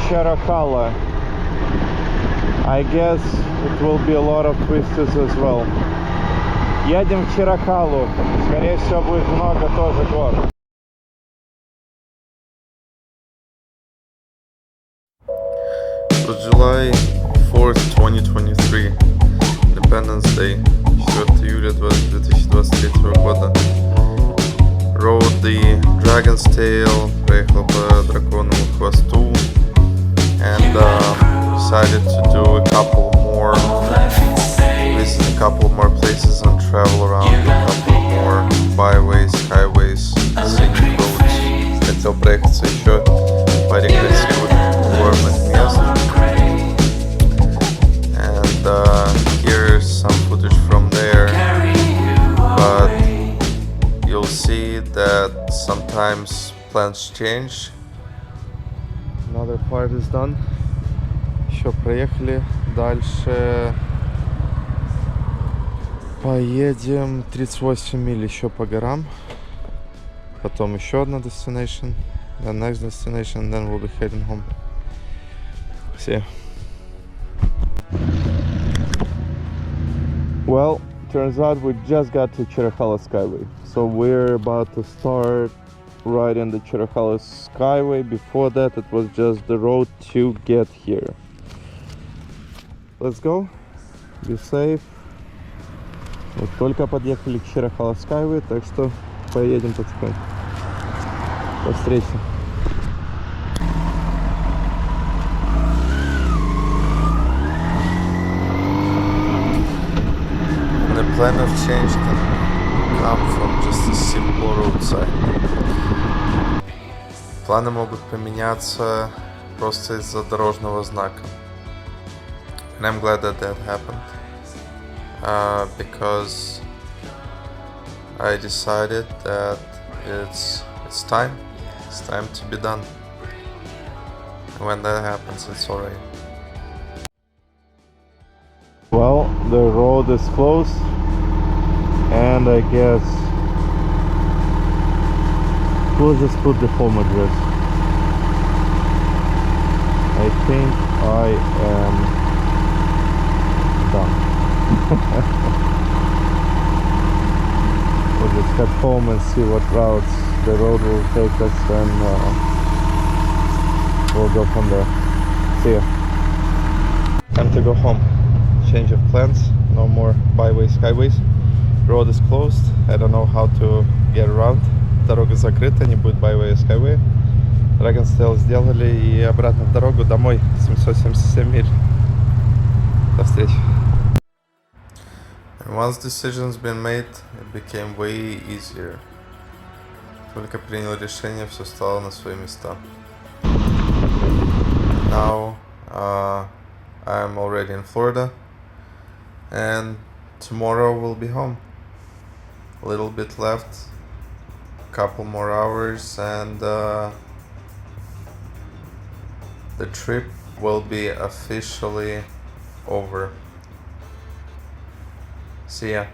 Чарахала. I guess it will be a lot of twists as well. Едем в Чарахалу. Скорее всего, будет много тоже гор. So July 4th, 2023, Independence Day, 4 июля 2023 года. Rode the Dragon's Tail, проехал по драконовому хвосту, and decided to do a couple more, visit a couple more places and travel around a couple more byways, highways, scenic roads. Хотел проехаться еще по красивых горных мест. Here's some footage from there, but you'll see that sometimes plans change. Another part is done. Еще проехали. Дальше поедем 38 миль еще по горам. Потом еще одна destination, the next destination, and then we'll be heading home. See ya. Well, turns out we just got to Chirachala Skyway. So we're about to start riding the Chirachala Skyway. Before that, it was just the road to get here. Let's go. Be safe. Вот только подъехали к Chirachala Skyway, так что поедем потихоньку. До встречи. The plan of change can come from just a simple roadside. Планы могут поменяться просто из-за дорожного знака. And I'm glad that that happened. Because I decided that it's time. It's time to be done. And when that happens, it's alright. Well, the road is closed, and I guess we'll just put the home address. I think I am done. We'll just head home and see what routes the road will take us, and we'll go from there. See ya. Time to go home. Change of plans, no more byways, highways. Road is closed. I don't know how to get around. Дорога закрыта, не будет byways, highway. Dragon's Tail сделали, и обратно в дорогу домой 777 миль. До встречи. And once decision's been made, it became way easier. Только принял решение, все стало на свои места. Now I'm already in Florida, and tomorrow we'll be home. A little bit left, a couple more hours, and the trip will be officially over. See ya.